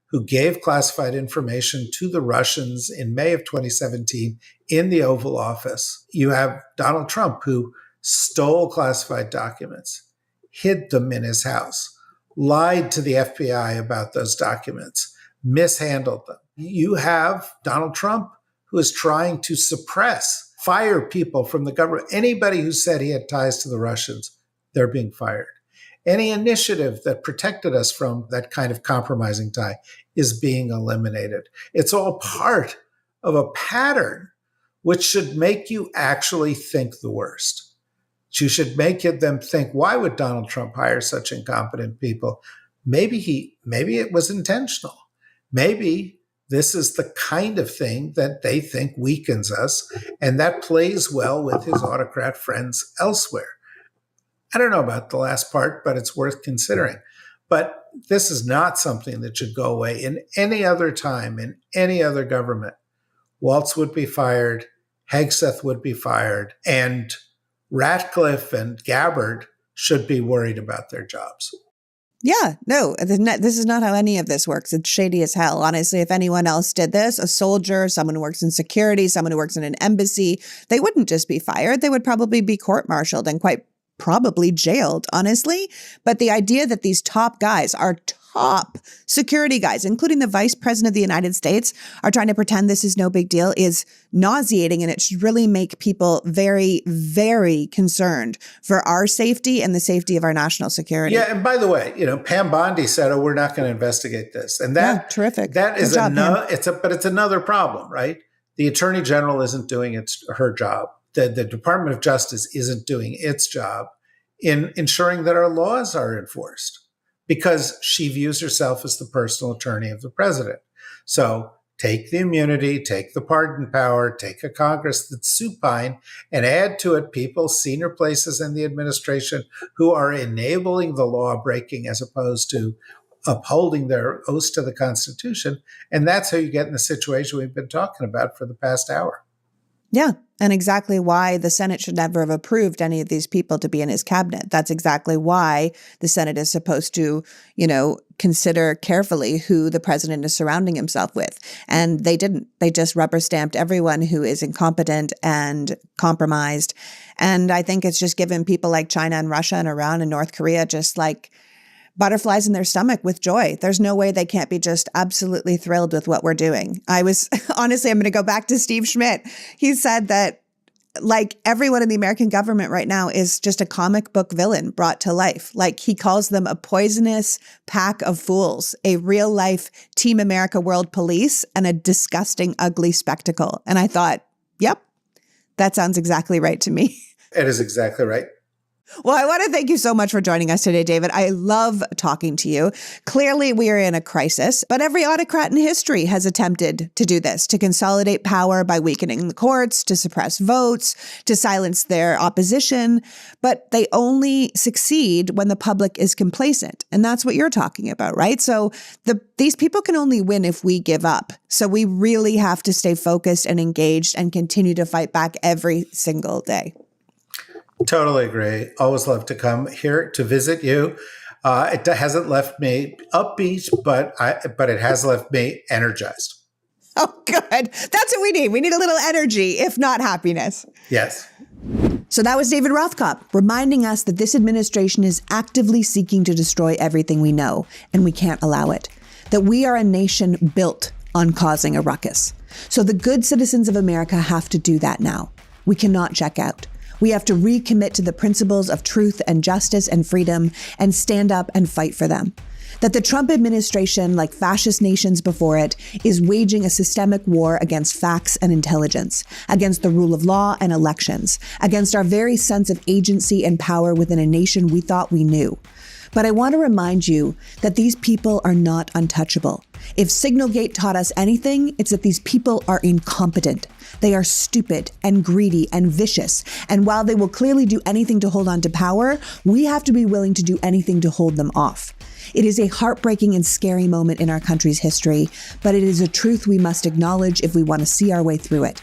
who gave classified information to the Russians in May of 2017 in the Oval Office. You have Donald Trump, who stole classified documents, hid them in his house, lied to the FBI about those documents, mishandled them. You have Donald Trump, who is trying to fire people from the government. Anybody who said he had ties to the Russians, they're being fired. Any initiative that protected us from that kind of compromising tie is being eliminated. It's all part of a pattern which should make you actually think the worst. You should make them think, why would Donald Trump hire such incompetent people? Maybe it was intentional. Maybe this is the kind of thing that they think weakens us, and that plays well with his autocrat friends elsewhere. I don't know about the last part, but it's worth considering. But this is not something that should go away. In any other time, in any other government, Waltz would be fired, Hegseth would be fired, and Ratcliffe and Gabbard should be worried about their jobs. Yeah, no, this is not how any of this works. It's shady as hell. Honestly, if anyone else did this, a soldier, someone who works in security, someone who works in an embassy, they wouldn't just be fired. They would probably be court-martialed and quite probably jailed, honestly. But the idea that these top guys are top security guys, including the vice president of the United States, are trying to pretend this is no big deal is nauseating. And it should really make people very, very concerned for our safety and the safety of our national security. Yeah. And by the way, Pam Bondi said, "Oh, we're not going to investigate this." And that, terrific. That is it's another problem, right? The Attorney General isn't doing her job. The Department of Justice isn't doing its job in ensuring that our laws are enforced, because she views herself as the personal attorney of the president. So take the immunity, take the pardon power, take a Congress that's supine, and add to it people, senior places in the administration, who are enabling the law breaking as opposed to upholding their oaths to the Constitution. And that's how you get in the situation we've been talking about for the past hour. Yeah. And exactly why the Senate should never have approved any of these people to be in his cabinet. That's exactly why the Senate is supposed to, consider carefully who the president is surrounding himself with. And they didn't. They just rubber stamped everyone who is incompetent and compromised. And I think it's just given people like China and Russia and Iran and North Korea just like butterflies in their stomach with joy. There's no way they can't be just absolutely thrilled with what we're doing. Honestly, I'm going to go back to Steve Schmidt. He said that like everyone in the American government right now is just a comic book villain brought to life. Like he calls them a poisonous pack of fools, a real life Team America World Police, and a disgusting, ugly spectacle. And I thought, yep, that sounds exactly right to me. It is exactly right. Well, I want to thank you so much for joining us today, David. I love talking to you. Clearly, we are in a crisis, but every autocrat in history has attempted to do this, to consolidate power by weakening the courts, to suppress votes, to silence their opposition. But they only succeed when the public is complacent. And that's what you're talking about, right? So these people can only win if we give up. So we really have to stay focused and engaged and continue to fight back every single day. Totally agree. Always love to come here to visit you. It hasn't left me upbeat, but it has left me energized. Oh, good. That's what we need. We need a little energy, if not happiness. Yes. So that was David Rothkopf reminding us that this administration is actively seeking to destroy everything we know, and we can't allow it. That we are a nation built on causing a ruckus. So the good citizens of America have to do that now. We cannot check out. We have to recommit to the principles of truth and justice and freedom and stand up and fight for them. That the Trump administration, like fascist nations before it, is waging a systemic war against facts and intelligence, against the rule of law and elections, against our very sense of agency and power within a nation we thought we knew. But I want to remind you that these people are not untouchable. If Signalgate taught us anything, it's that these people are incompetent. They are stupid and greedy and vicious. And while they will clearly do anything to hold on to power, we have to be willing to do anything to hold them off. It is a heartbreaking and scary moment in our country's history, but it is a truth we must acknowledge if we want to see our way through it.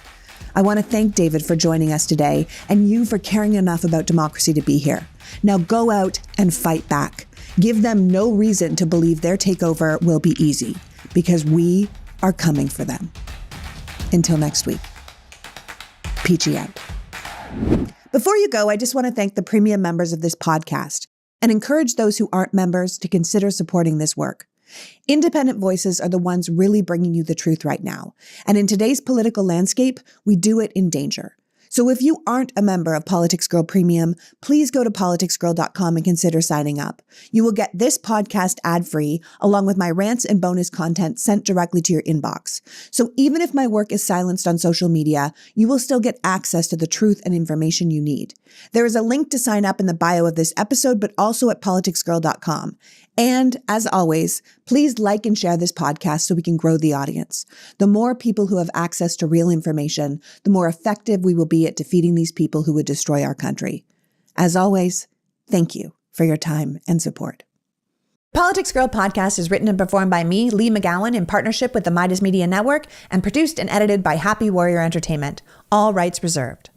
I want to thank David for joining us today and you for caring enough about democracy to be here. Now go out and fight back. Give them no reason to believe their takeover will be easy, because we are coming for them. Until next week, Peachy out. Before you go, I just want to thank the premium members of this podcast. and encourage those who aren't members to consider supporting this work. Independent voices are the ones really bringing you the truth right now. And in today's political landscape, we do it in danger. So if you aren't a member of Politics Girl Premium, please go to politicsgirl.com and consider signing up. You will get this podcast ad-free, along with my rants and bonus content sent directly to your inbox. So even if my work is silenced on social media, you will still get access to the truth and information you need. There is a link to sign up in the bio of this episode, but also at politicsgirl.com. And as always, please like and share this podcast so we can grow the audience. The more people who have access to real information, the more effective we will be at defeating these people who would destroy our country. As always, thank you for your time and support. Politics Girl podcast is written and performed by me, Leigh McGowan, in partnership with the Midas Media Network, and produced and edited by Happy Warrior Entertainment. All rights reserved.